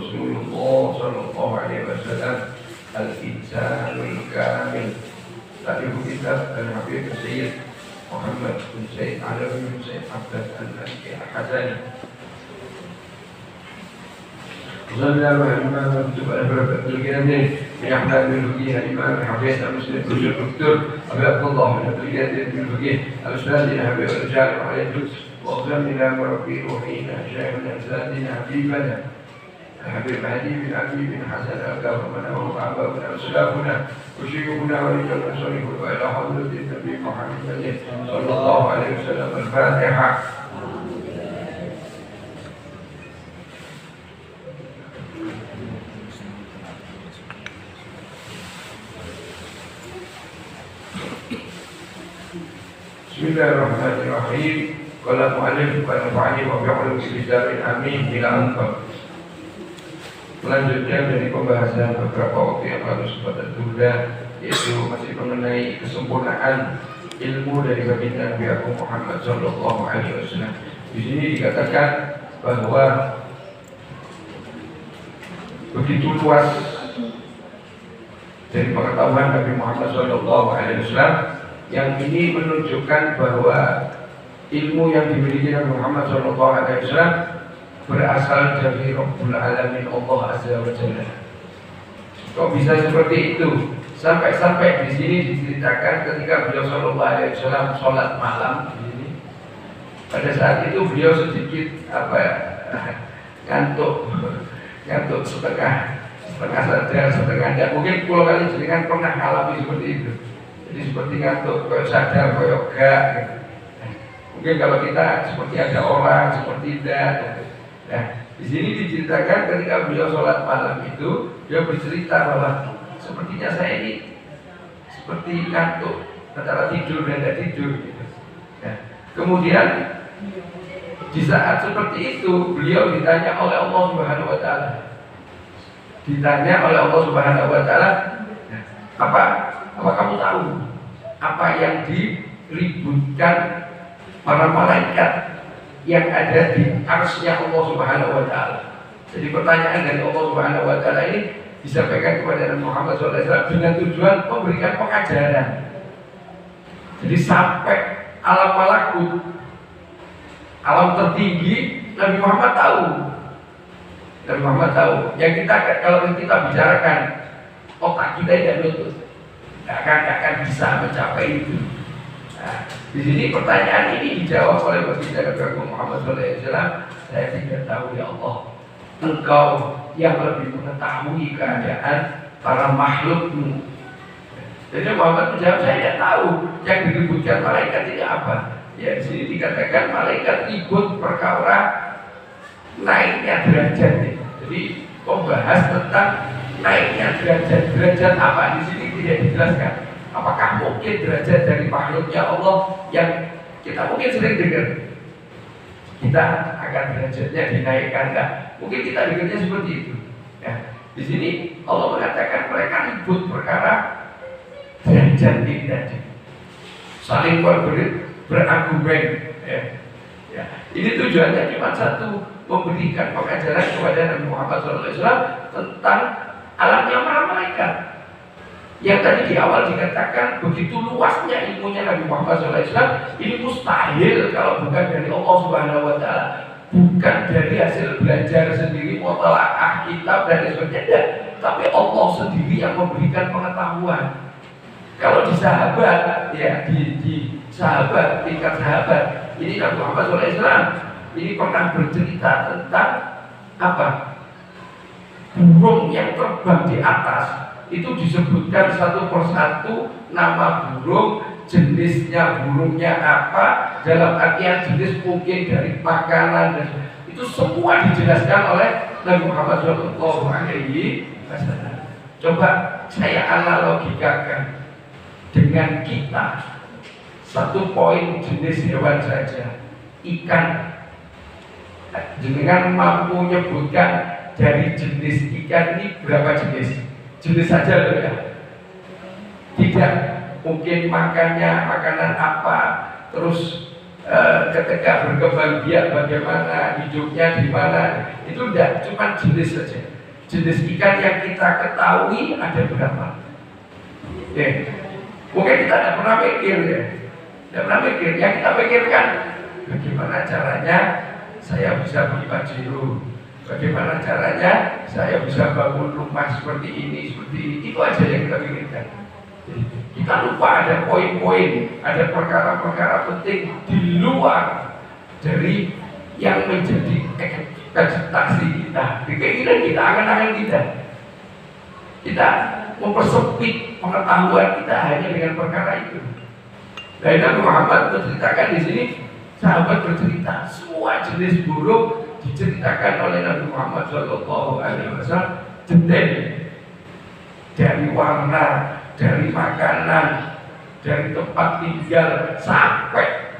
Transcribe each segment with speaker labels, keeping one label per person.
Speaker 1: Rasulullah sallallahu alaihi wasallam al-insanul kamil. Tadi kita dan Habib Sayyid Muhammad bin Sayyid Alawi bin Sayyid Abdul Al-Hasani. وصلى الله على الإمام وكتب أبرك الجنة من أحمد بن الفقيه الإمام الحفيظ المسلم بن الدكتور أبي عبد الله بن الجنة بن الفقيه الأستاذ الحبيب الرجال وعلى الجزء وأغننا وربي روحينا شيخنا أستاذنا حبيبنا الحبيب هدي بن علي بن حسن أكرمنا وأبابنا وسلافنا وشيوخنا ورجال رسوله وإلى حضرة النبي محمد صلى الله عليه وسلم. الفاتحة. Bismillahirrahmanirrahim. Qala mu'allif wa nafa'ani wa bi'ulum bi'izzamin amin ila anfaq. Selanjutnya dari pembahasan beberapa waktu yang lalu sempat tertunda, yaitu masih mengenai kesempurnaan ilmu dari baginda Nabi Agung Muhammad sallallahu alaihi wasallam. Di sini dikatakan bahwa begitu luas dari pengetahuan Nabi Muhammad sallallahu alaihi wasallam, yang ini menunjukkan bahwa ilmu yang dimiliki Nabi Muhammad SAW berasal dari Rabbul Alamin, Allah Azza wa Jalla. Kok bisa seperti itu? Sampai-sampai di sini diceritakan ketika beliau Sallallahu Alaihi Wasallam sholat malam di sini. Pada saat itu beliau sedikit ngantuk setengah sadar, setengah tidak. Mungkin puluh kali jenengan pernah alami seperti itu. Jadi seperti ngantuk, kayak sadar, kayak enggak gitu. Mungkin kalau kita seperti ada orang, seperti tidak gitu. Nah, di sini diceritakan ketika beliau sholat malam itu, dia bercerita bahwa sepertinya saya ini seperti ngantuk, antara tidur dan tidak tidur gitu. Nah, kemudian di saat seperti itu, beliau ditanya oleh Allah Subhanahu wa Ta'ala. Ditanya oleh Allah Subhanahu wa Ta'ala, apa kamu tahu apa yang diributkan para malaikat yang ada di arsy-Nya Allah Subhanahu wa Ta'ala? Jadi pertanyaan dari Allah Subhanahu wa Ta'ala ini disampaikan kepada Nabi Muhammad SAW dengan tujuan memberikan pengajaran. Jadi sampai alam malakut, alam tertinggi, Nabi Muhammad tahu. Nabi Muhammad tahu. Yang kita, kalau kita bicarakan, otak kita tidak lutut, akan bisa mencapai itu. Nah, di sini pertanyaan ini dijawab oleh baginda Nabi Muhammad SAW. Saya tidak tahu ya Allah, Engkau yang lebih mengetahui keadaan para makhlukmu. Jadi Muhammad menjawab, saya tidak tahu yang diributkan malaikat ini apa. Ya, di sini dikatakan malaikat ribut perkara naiknya derajat. Jadi membahas tentang naiknya derajat apa di sini tidak dijelaskan. Apakah mungkin derajat dari makhluknya Allah yang kita mungkin sering dengar, kita akan derajatnya dinaikkan, enggak? Mungkin kita dengarnya seperti itu. Ya, di sini Allah mengatakan mereka ribut perkara derajat ini tadi, saling berargumen. Ya. Ini tujuannya cuma satu, memberikan pengajaran kepada Nabi Muhammad SAW tentang alamnya para malaikat. Yang tadi di awal dikatakan begitu luasnya ilmunya Nabi Muhammad SAW, ini mustahil kalau bukan dari Allah Subhanahu wa Ta'ala, bukan dari hasil belajar sendiri, mutalaah kitab dan sebagainya, tapi Allah sendiri yang memberikan pengetahuan. Kalau di sahabat, ya di sahabat, tingkat sahabat, ini Nabi Muhammad SAW ini pernah bercerita tentang apa? Burung yang terbang di atas. Itu disebutkan satu persatu nama burung, jenisnya burungnya apa, dalam artian jenis mungkin dari makanan, dan itu semua dijelaskan oleh Nabi Muhammad SAW. Coba saya analogikan dengan kita, satu poin jenis hewan saja, ikan. Jenengan mampu menyebutkan dari jenis ikan ini berapa jenis? Jenis saja loh ya. Tidak mungkin makannya makanan apa, terus ketika berkembang biak bagaimana, hidupnya di mana. Itu tidak cuma jenis saja. Jenis ikan yang kita ketahui ada berapa. Ya. Mungkin kita tidak pernah mikir ya. Tidak pernah mikir. Yang kita pikirkan bagaimana caranya saya bisa beli pajero, bagaimana caranya saya bisa bangun rumah seperti ini, seperti ini. Itu aja yang kita pikirkan. Kita lupa ada poin-poin, ada perkara-perkara penting di luar dari yang menjadi ekspektasi kita, keinginan kita, angan-angan kita. Kita mempersempit pengetahuan kita hanya dengan perkara itu. Dan Nabi Muhammad menceritakan di sini, sahabat bercerita semua jenis burung diceritakan oleh Nabi Muhammad SAW detail, dari warna, dari makanan, dari tempat tinggal, sampai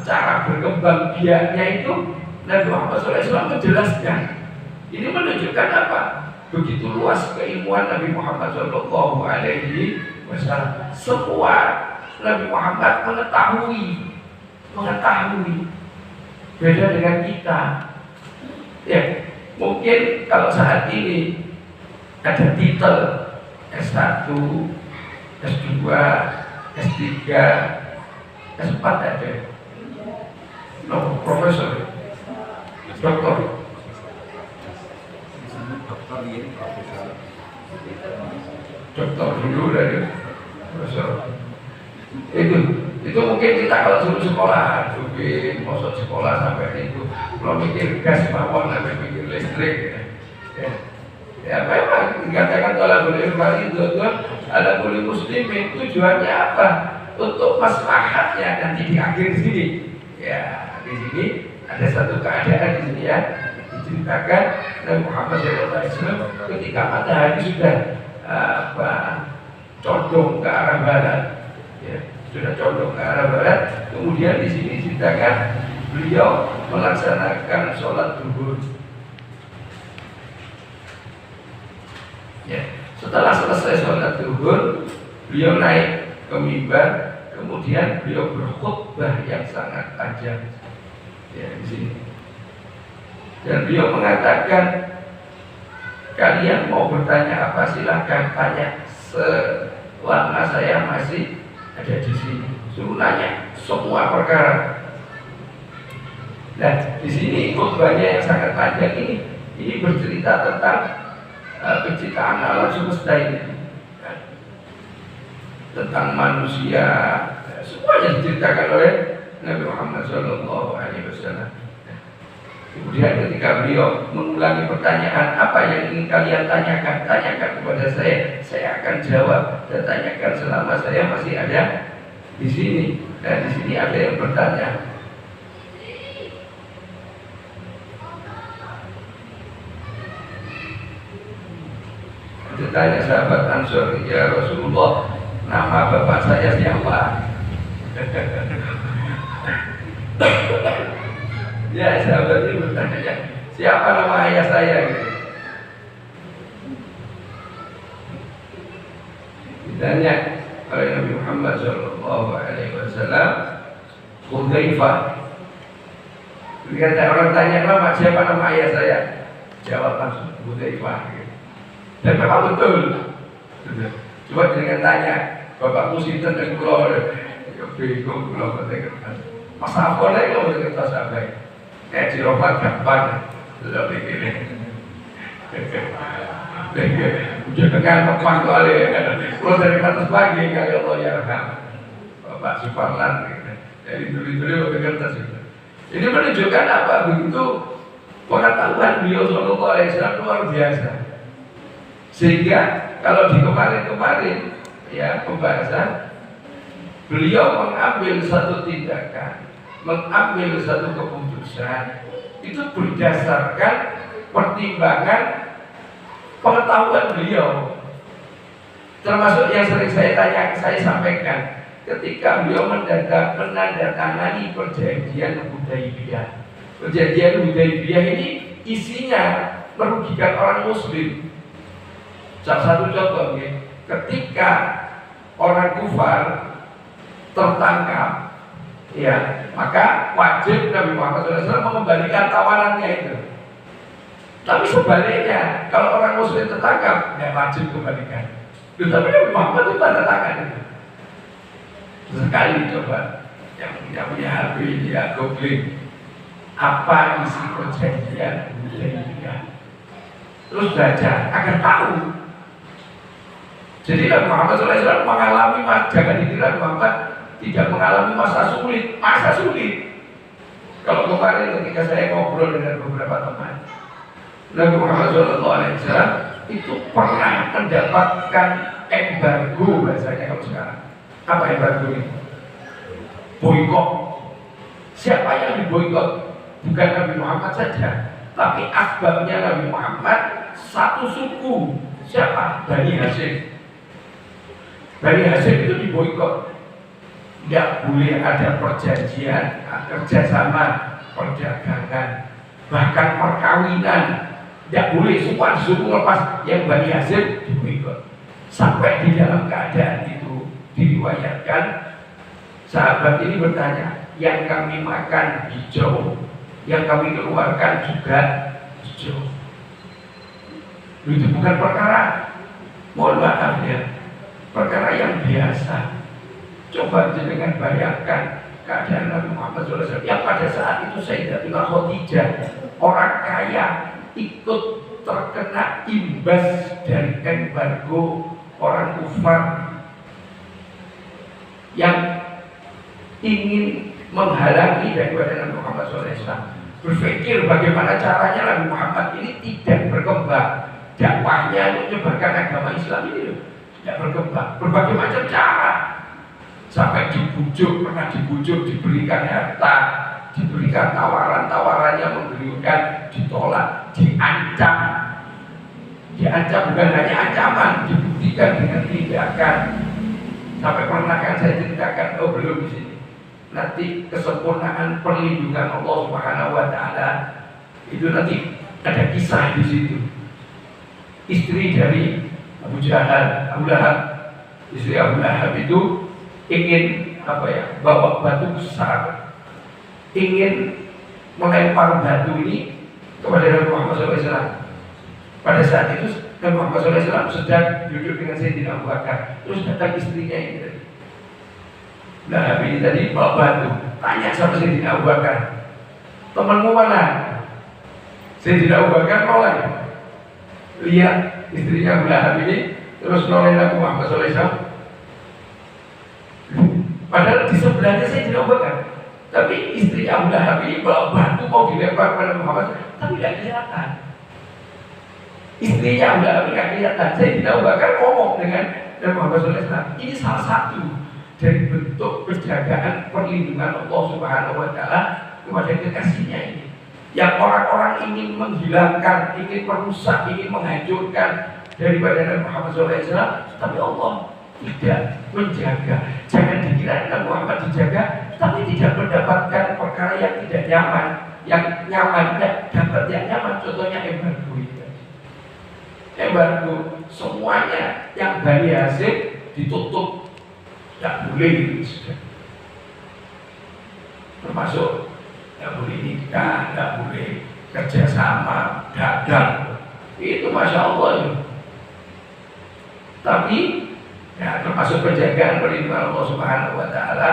Speaker 1: cara berkembang biaknya itu Nabi Muhammad SAW menjelaskan. Ini menunjukkan apa? Begitu luas keilmuan Nabi Muhammad SAW. Semua Nabi Muhammad mengetahui. Beda dengan kita. Ya, mungkin kalau saat ini ada titel S1, S2, S3, S4 ada. No, profesor, doktor. Doktor dulu dari profesor. Itu mungkin kita kalau suruh sekolah, masuk sekolah sampai itu belum mikir gas mawon, sampai mikir listrik. Ya memang dikatakan kalau boleh kembali itu ada boleh muslimin, tujuannya apa? Untuk maslahatnya nanti di akhir sini. Ya di sini ada satu keadaan di sini ya diceritakan Nabi Muhammad SAW ketika matahari sudah condong ke arah barat, ya, sudah condong ke arah barat. Kemudian di sini diceritakan beliau melaksanakan sholat zuhur. Ya, setelah selesai sholat zuhur, beliau naik ke mimbar, kemudian beliau berkhutbah yang sangat tajam. Ya, di sini. Dan beliau mengatakan, kalian mau bertanya apa silahkan tanya selama saya masih ada di sini. Suruh nanya semua perkara. Nah, di sini khutbahnya yang sangat panjang ini bercerita tentang penciptaan alam semesta ini, tentang manusia, semuanya diceritakan oleh Nabi Muhammad SAW. Kemudian ketika beliau mengulangi pertanyaan, apa yang ingin kalian tanyakan kepada saya akan jawab, dan tanyakan selama saya masih ada di sini. Dan di sini ada yang bertanya. Ditanya sahabat Ansor, ya Rasulullah, nama bapak saya siapa? Ya sahabat ini bertanya, siapa nama ayah saya? Ditanya oleh Nabi Muhammad SAW, Hudzaifah. Ketika orang tanya nama siapa nama ayah saya, jawab langsung Hudzaifah. Dan memang betul. Coba dengan tanya, bapakmu sinten dan kulo, ya bingung kulo katakan. Mas apa lagi kalau kita sampai? Ciropat gampang, sudah begini. Udah dengan teman kali, kulo dari atas pagi kali Allah ya Rahman. Bapak Suparlan, dari dulu bekerja kertas itu. Ini menunjukkan apa? Begitu pengetahuan beliau Sallallahu Alaihi Wasallam luar biasa. Sehingga kalau di kemarin-kemarin ya pembahasan, beliau mengambil satu tindakan, mengambil satu keputusan itu berdasarkan pertimbangan pengetahuan beliau. Termasuk yang sering saya sampaikan ketika beliau menandatangani perjanjian Hudaybiyah. Perjanjian Hudaybiyah ini isinya merugikan orang Muslim. Salah satu contoh, ketika orang kufar tertangkap Ya, maka wajib Nabi Muhammad SAW mengembalikan tawarannya itu. Tapi sebaliknya, kalau orang muslim tertangkap, nggak wajib kembalikan. Tetapi Nabi Muhammad itu tanda tangan itu. Sekali coba, yang tidak punya HP dia googling apa isi perjanjian Hudaybiyah, terus baca agar tahu. Jadi Nabi Muhammad SAW mengalami, jangan dikira Muhammad tidak mengalami masa sulit. Kalau kemarin ketika saya ngobrol dengan beberapa teman, Nabi Muhammad SAW itu pernah mendapatkan embargo, bahasanya kalau sekarang. Apa embargo itu? Boikot. Siapa yang diboikot? Bukan Nabi Muhammad saja, tapi asbabnya Nabi Muhammad satu suku. Siapa? Bani Hashim. Bani Hashim itu diboikot. Tidak boleh ada perjanjian, kerjasama, perdagangan, bahkan perkawinan. Tidak boleh, semua disuruh lepas. Yang Bani Hashim diboikot. Sampai di dalam keadaan itu diriwayatkan, sahabat ini bertanya, yang kami makan hijau, yang kami keluarkan juga hijau. Itu bukan perkara, mohon maaf ya, perkara yang biasa. Coba dengan bayangkan keadaan Nabi Muhammad SAW yang pada saat itu Sayyidatina Khadijah, orang kaya, ikut terkena imbas dari embargo orang kufar yang ingin menghalangi daripada Nabi Muhammad SAW. Berpikir bagaimana caranya Nabi Muhammad ini tidak berkembang, dakwahnya untuk menyebarkan agama Islam ini tidak berkembang, berbagai macam cara. Sampai dibujuk, pernah dibujuk, diberikan harta, diberikan tawaran-tawaran yang menggiurkan, ditolak, diancam bukan hanya ancaman, dibuktikan dengan tindakan. Sampai pernah kan saya ceritakan, oh belum di sini. Nanti kesempurnaan perlindungan Allah Subhanahu Wa Taala itu nanti ada kisah di situ. Istri dari Abu Jahal, Abu Lahab, istri Abu Lahab itu ingin bawa batu besar, ingin melempar batu ini kepada Nabi Muhammad SAW. Pada saat itu Nabi Muhammad SAW sedang duduk dengan Sayyidina Abu Bakar. Terus datang istrinya ini tadi. Nah, ini tadi bawa batu. Tanya sama Sayyidina Abu Bakar, temanmu mana? Sayyidina Abu Bakar noleh. Lihat istrinya Abu Lahab ini, terus noleh Nabi Muhammad SAW. Padahal di sebelahnya saya tidak bakar, tapi istri Abu Lahab ini bawa batu mau dilempar pada Muhammad, tapi tidak kelihatan. Istrinya Abu Lahab tidak kelihatan. Saya tidak bakar ngomong dengan Muhammad SAW. Ini salah satu dari bentuk penjagaan perlindungan Allah Subhanahu Wa Taala kepada kekasihnya ini. Yang orang-orang ingin menghilangkan, ingin merusak, ingin menghancurkan daripada Nabi Muhammad SAW, tapi Allah tidak menjaga. Jangan dikira Nabi Muhammad dijaga, tapi tidak mendapatkan perkara yang tidak nyaman. Yang nyaman tidak dapat yang nyaman. Contohnya embargo itu. Embargo semuanya yang Bani Hashim ditutup, tidak boleh itu. Termasuk tidak boleh nikah, tidak boleh kerjasama, dagang. Itu Masya Allah itu. Tapi ya, termasuk penjagaan perlindungan Allah Subhanahu Wa Taala,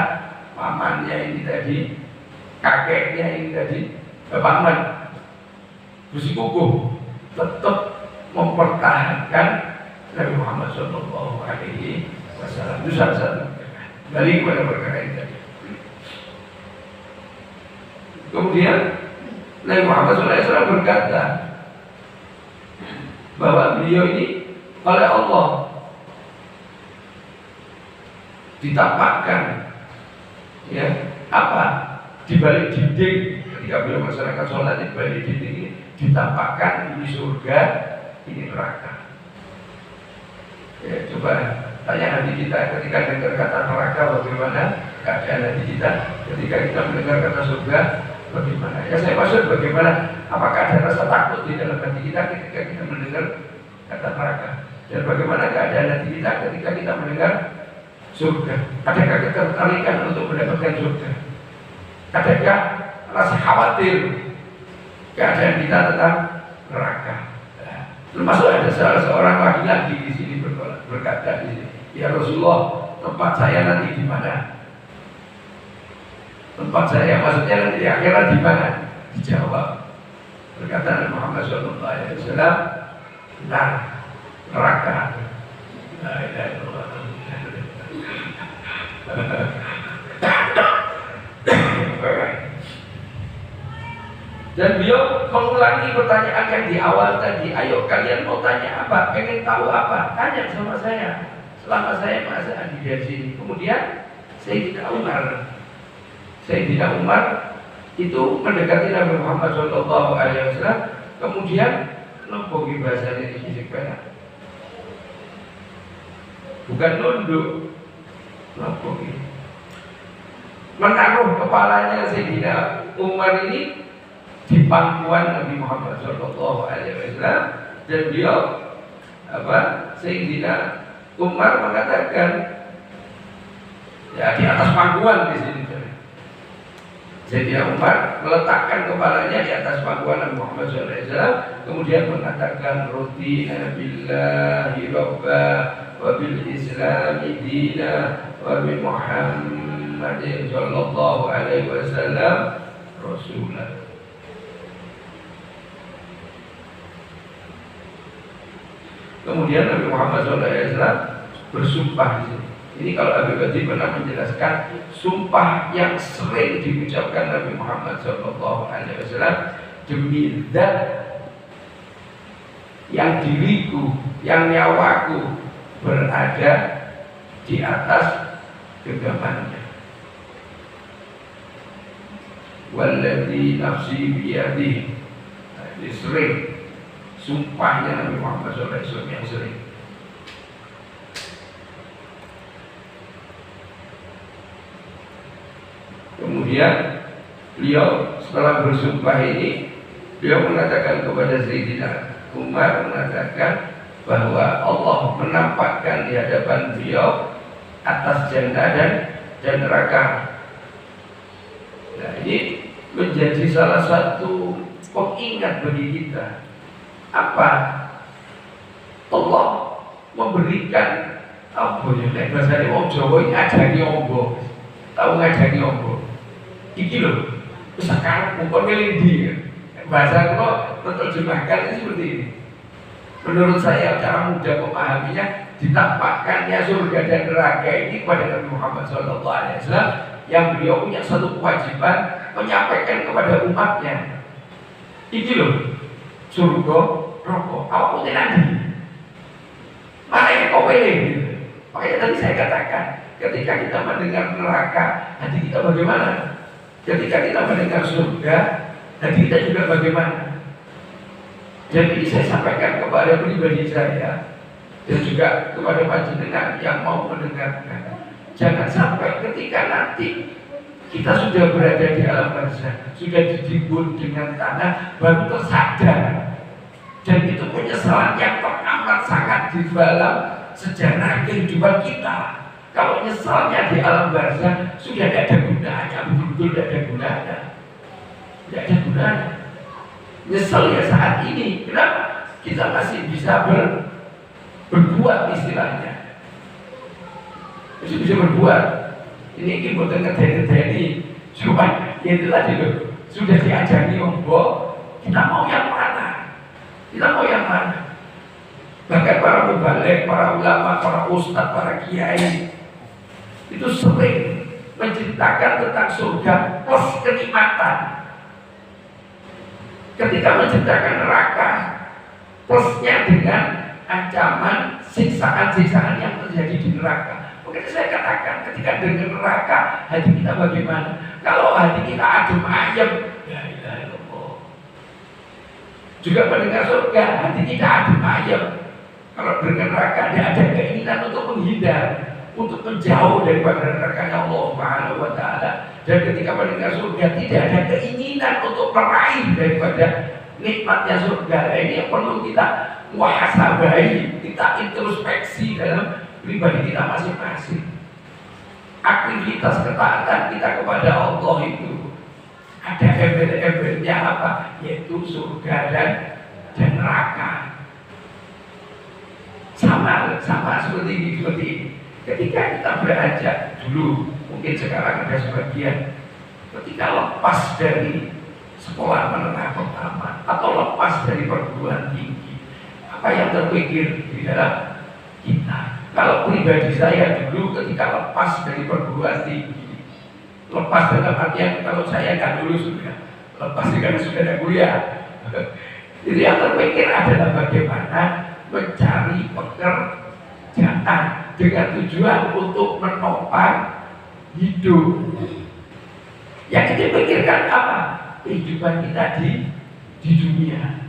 Speaker 1: pamannya ini tadi, kakeknya ini tadi, paman bersikukuh tetap mempertahankan Nabi Muhammad Sallallahu Alaihi Wasallam. Itu salah satu dari kepada perkara ini tadi. Kemudian Nabi Muhammad SAW berkata bahwa beliau ini oleh Allah ditampakkan, ya apa, di balik dinding ketika beliau melaksanakan sholat, di balik dinding ini ditampakkan ini surga, ini neraka. Ya, coba tanya hati kita ketika dengar kata neraka bagaimana keadaan hati kita, ketika kita mendengar kata surga bagaimana. Ya saya maksud bagaimana, apakah ada rasa takut di dalam hati kita ketika kita mendengar kata neraka, dan bagaimana keadaan hati kita ketika kita mendengar surga. Adakah ketertarikan untuk mendapatkan surga? Adakah rasa khawatir keadaan kita tentang neraka? Nah, termasuk ada salah seorang laki-laki di sini berkata di sini, ya Rasulullah, tempat saya nanti di mana? Tempat saya maksudnya nanti di akhirat di mana? Dijawab. Berkata Nabi Muhammad SAW, neraka. La ilaha illallah. Dan beliau mengulangi pertanyaan yang di awal tadi. Ayo kalian mau tanya apa? Pengen tahu apa? Tanya sama saya. Selama saya masa di sini. Kemudian Sayyidina Umar itu mendekati Nabi Muhammad SAW. Kemudian nombogi bahasanya di sisi kanan. Bukan nunduk, nombogi. Menaruh kepalanya Sayyidina Umar ini di pangkuan Nabi Muhammad SAW, dan beliau Sayyidina Umar mengatakan, ya di atas pangkuan di sini. Sayyidina Umar meletakkan kepalanya di atas pangkuan Nabi Muhammad SAW, kemudian mengatakan, Radina billahi rabba wa bil islami dina wa bi Muhammadin sallallahu alaihi wasallam rasulah. Kemudian Nabi Muhammad SAW bersumpah di sini. Ini kalau Abu Bakar pernah menjelaskan sumpah yang sering diucapkan Nabi Muhammad SAW, demi zat yang diriku, yang nyawaku berada di atas genggamannya. Walladzi nafsi biyadihi. Ini sering sumpahnya Nabi Muhammad SAW yang sering. Kemudian beliau setelah bersumpah ini, beliau mengatakan kepada Sayyidina Umar, mengatakan bahwa Allah menampakkan di hadapan beliau atas jannah dan neraka. Nah, ini menjadi salah satu pengingat bagi kita. Apa? Allah memberikan apa ya? Bahasanya orang Jawa ini ngajari ombo. Tahu ngajari ombo? Iki loh, sekarang bukan melindi kan? Bahasa kalau menerjemahkan ini seperti ini. Menurut saya cara mudah memahaminya, ditampakkannya surga dan neraka ini kepada Nabi Muhammad SAW, yang beliau punya satu kewajiban menyampaikan kepada umatnya. Iki loh, surga, rokok, apa putih nanti? Mana yang kau pilih? Makanya tadi saya katakan, ketika kita mendengar neraka, hati kita bagaimana? Ketika kita mendengar surga, hati kita juga bagaimana? Jadi saya sampaikan kepada pribadi saya dan juga kepada panjenengan yang mau mendengarkan, jangan sampai ketika nanti kita sudah berada di alam barzakh, sudah ditimbun dengan tanah, baru tersadar, dan itu penyesalan yang teramat sangat di dalam sejarah kehidupan kita. Kalau nyesalnya di alam barzakh sudah tidak ada gunanya, betul-betul tidak ada gunanya, tidak ada gunanya. Nyesal ya saat ini, kenapa? Kita masih bisa berbuat istilahnya, masih bisa berbuat. Ini bukan ngedeni, cuma itu tadi loh, sudah diajari ombo, kita mau yang mana? Kita mau yang mana? Bahkan para mubalik, para ulama, para ustadz, para kiai itu sering menceritakan tentang surga plus kenikmatan. Ketika menceritakan neraka, plusnya dengan ancaman siksaan-siksaan yang terjadi di neraka. Makanya saya katakan, ketika dengan neraka, hati kita bagaimana? Kalau hati kita adem ayem, ya ilaha illallah. Juga mendengar surga, hati kita adem ayem. Kalau dengan neraka, tidak ada keinginan untuk menghindar, untuk menjauh daripada nerakanya Allah Subhanahu wa Ta'ala. Dan ketika mendengar surga, tidak ada keinginan untuk meraih daripada nikmatnya surga. Ini yang perlu kita muhasabahi, kita introspeksi dalam pribadi kita masing-masing. Aktivitas ketaatan kita kepada Allah itu ada embel-embelnya apa? Yaitu surga dan neraka. Sama seperti ini. Ketika kita beranjak dulu, mungkin sekarang ada sebagian, ketika lepas dari sekolah menengah pertama atau lepas dari perguruan tinggi, apa yang terpikir di dalam kita? Kalau pribadi saya dulu ketika lepas dari perguruan tinggi, lepas dalam artian kalau saya kan dulu sudah lepas karena sudah ada kuliah. Jadi yang terpikir adalah bagaimana mencari pekerjaan dengan tujuan untuk menopang hidup. Yang kita pikirkan apa? Kehidupan kita di dunia.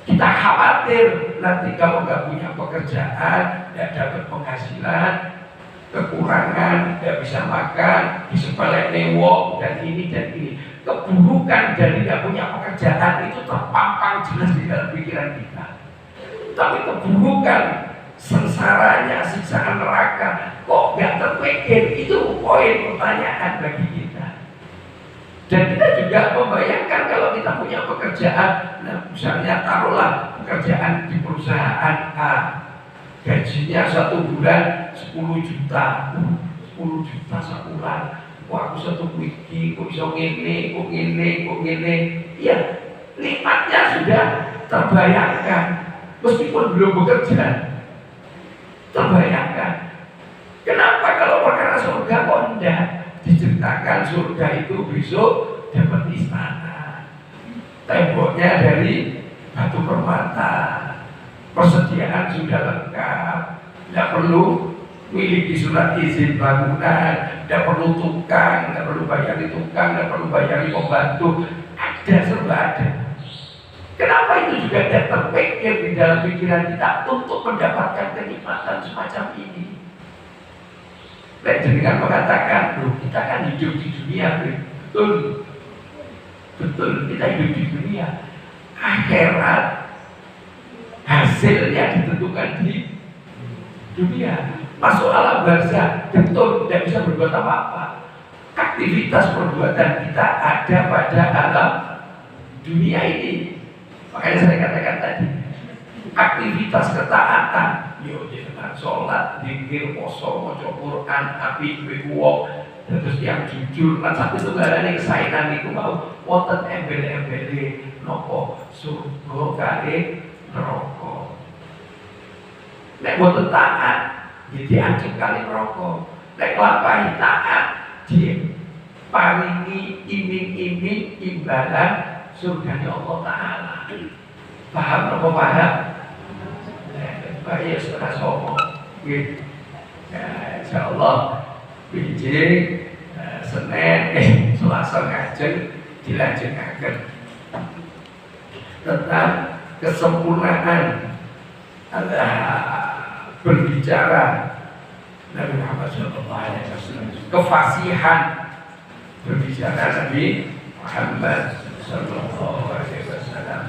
Speaker 1: Kita khawatir nanti kalau nggak punya pekerjaan, nggak dapat penghasilan, kekurangan, nggak bisa makan, disepelek newok dan ini. Keburukan dari nggak punya pekerjaan itu terpampang jelas di dalam pikiran kita. Tapi keburukan, sengsaranya, siksaan neraka kok nggak terpikir? Itu poin pertanyaan bagi kita. Dan kita juga membayangkan kalau kita punya pekerjaan, nah misalnya taruhlah pekerjaan di perusahaan A, gajinya 1 bulan 10 juta, 10 juta sebulan. Wah, aku satu wiki, kok bisa ngene. Iya, nikmatnya sudah terbayangkan, meskipun belum bekerja, terbayangkan. Kenapa kalau perkara surga kok enggak? Diceritakan surga itu besok dapat istana, temboknya dari batu permata, persediaan sudah lengkap, tidak perlu miliki surat izin bangunan, tidak perlu tukang, tidak perlu bayari tukang, tidak perlu bayari pembantu, ada serba ada. Kenapa itu juga tidak terpikir di dalam pikiran kita untuk mendapatkan kenikmatan semacam ini? Dengan mengatakan, kita kan hidup di dunia, betul, kita hidup di dunia. Akhirat hasilnya ditentukan di dunia. Masuk alam barzah, betul, tidak bisa berbuat apa-apa. Aktivitas perbuatan kita ada pada alam dunia ini. Makanya saya katakan tadi, aktivitas ketaatan, dengan sholat, zikir, poso, maca Quran, api, wong, terus yang jujur, lan satu tunggalane kesainan itu mau wonten embel-embele nopo surga kali neraka. Nek wonten taat, jadi ancam kali neraka. Nek lampahi taat, dia paringi iming-iming imbalan surganya Allah Ta'ala. Paham apa paham? Baik, saudara somo, insyaallah bijing Senin, Selasa ngajeng dilanjutkan tentang kesempurnaan berbicara Nabi Muhammad SAW, kefasihan berbicara Nabi Muhammad SAW.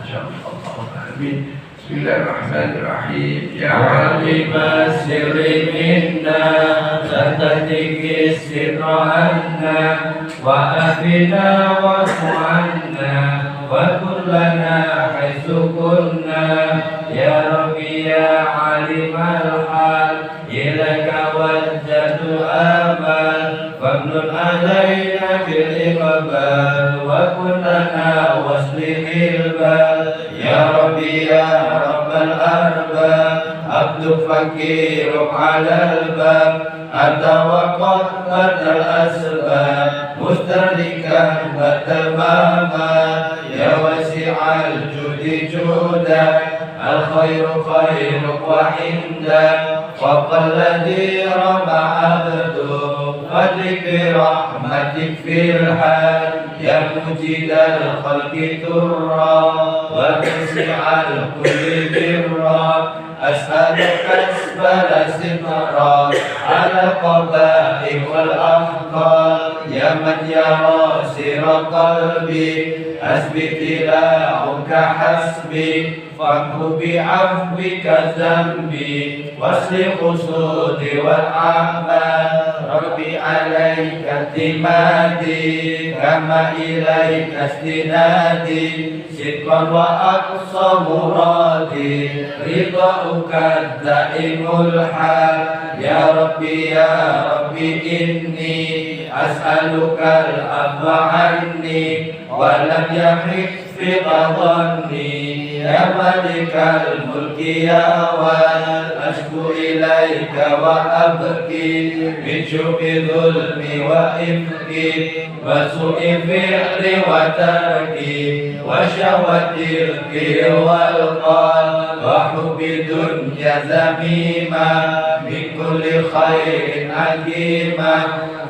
Speaker 1: Insyaallah, amin. Bismillahirrahmanirrahim. Ya alim sirri minna satadiki sirra anna wa afina wa su'anna wa kullana haitsu kunna ya Rabbi ya alimal hal ilaka wajjatu amal famnun alaina bil iqbal wa kullana waslihil bal ya Rabbi ya Rabbal arbab abdu fakir ala albab atawaqat badal asbab mustardikan badal mamat ya wasi'al judi judak al khairu khairu wa indak wa qalladhi rama abdu fadlik bi rahmatik fil hal ya mujidal khalqi turra wa tasi'al kulli birra as'aluka asbala sitra ala qaba'i wal afqal ya man yara sir
Speaker 2: نير قلبي حسبي اتباعك حسبي فامحو بعفوك ذنبي واصلح قصودي والأعمال ربي عليك اعتمادي كما إليك استنادي صدقا وأقصى مرادي رضاك الدائم الحال يا ربي إني أسألك العفو عني ولم يحق في ظني يا ملك الملك يا أشكو إليك وأبكي من شوق ظلمي وإفكي وسوء فعلي وتركي وشهوة الكي والقال وحب الدنيا ذميما من كل خير حكيما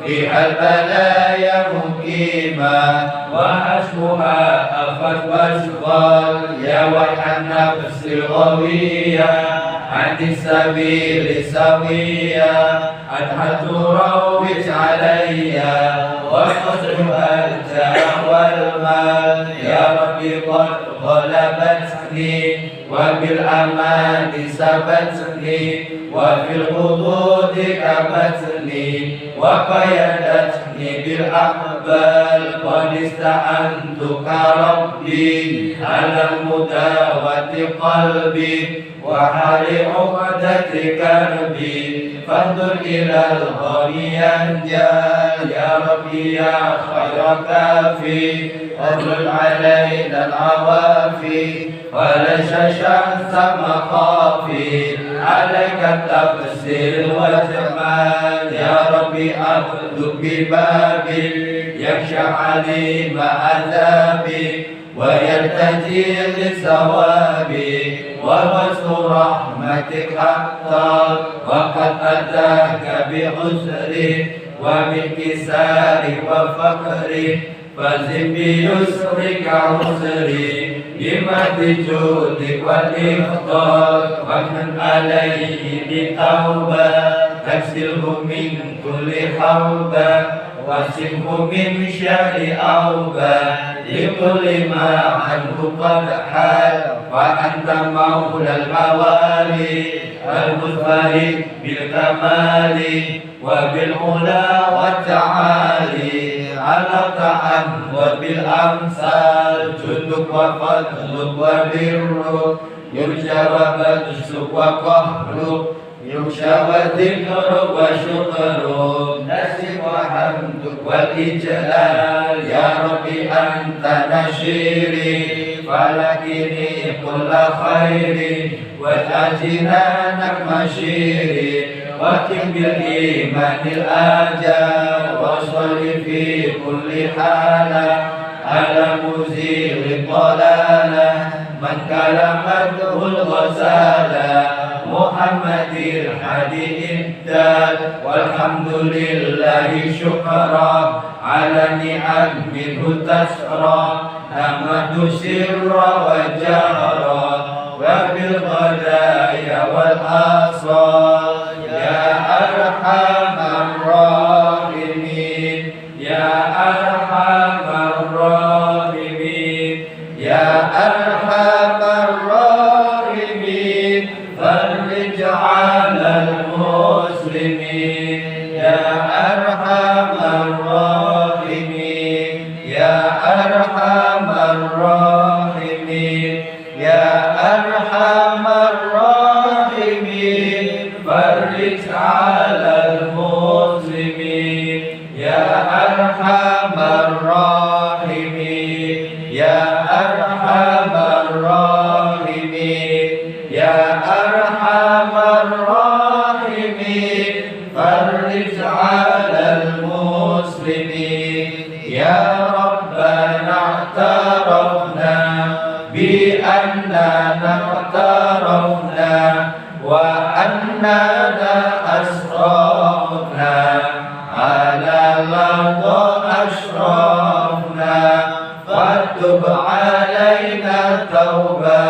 Speaker 2: فيها البلايا مقيما وأشبها أفت واشغال يا ويح النفس الغوية عن السبيل سويا أنها تروج عليا وحسنها الجاه والمال يا ربي قد غلبتني وبالأمان سبتني وفي الحدود كبتني وقيدتني بالأقبال قد استعنتك ربي على مداوة قلبي وحال عقدة كربي فانظر إلى الغني ينجال يا ربي يا خير كافي أرد علينا العوافي وليس شمس مخافي عليك التفسير والجمال يا ربي أبدك ببابي يخشى عليم عذابي ويلتجي لثوابي ووسع رحمتك حقا وقد أتاك بعسري وبانكساري وفقري فزد بيسرك عسري بمد جودك والإفضال ومن عليه بتوبة تغسله من كل حوبة واسمه من شر أوبة لكل ما عنه قد حال وأنت مولى الموالي المنفرد بالكمال وبالعلا والتعالي على التعمد بالأمثال جدك وفضلك وبرك يرجى وبجسك وقهرك يخشى وذكر وشكر نسك وحمدك والإجلال يا ربي أنت نشيري فلكني كل خير واجعل جنانك مشيري وكن بالإيمان الآجال وصل في كل حالة على مزيل الضلالة من كلمته الغزالة محمد الحدي إمداد والحمد لله شكرا على نعم منه تسرى نحمد سرا وجهرا وبالغدايا والآصال يا أرحم الراحمين يا أرحم الراحمين يا أرحم الراحمين فرج على المسلمين يا أرحم الراحمين يا أرحم الراحمين يا أرحم الراحمين فرج على المسلمين يا أرحم الراحمين يا أرحم الراحمين يا أرحم الراحمين فرج على المسلمين يا ربنا اعترفنا بأننا اقترفنا وأننا أسرفنا على لظى أشرفنا فتب علينا توبة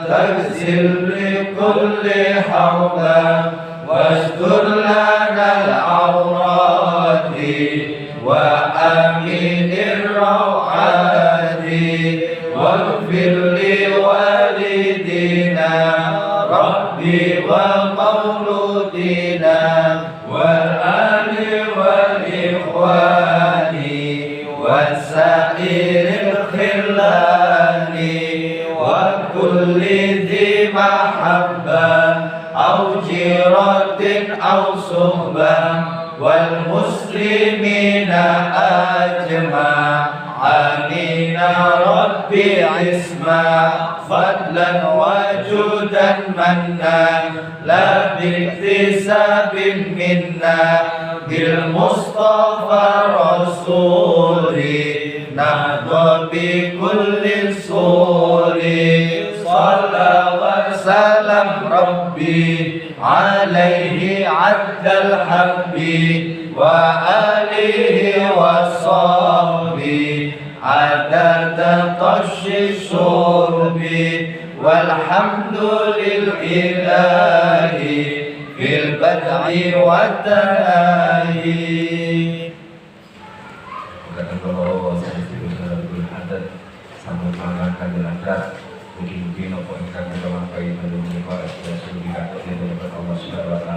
Speaker 2: تغسل لكل حوبة واستر لنا العورات وأمين الروعات سيدنا ربي ومولودنا والآل والإخوان والسائر الخلان وكل ذي محبة أو جيرة أو صحبة والمسلمين أجمع آمين ربي عصما فضلا وجودا منا لا باكتساب منا بالمصطفى رسولي نهضى بكل سور صلى وسلم ربي عليه عد الحب وآله وصحبه عدد طش الشرب والحمد للإله في البدع والتناهي. Mungkin-mungkin apa yang kami lakukan pada menikah dan seluruh Allah Subhanahu wa taala.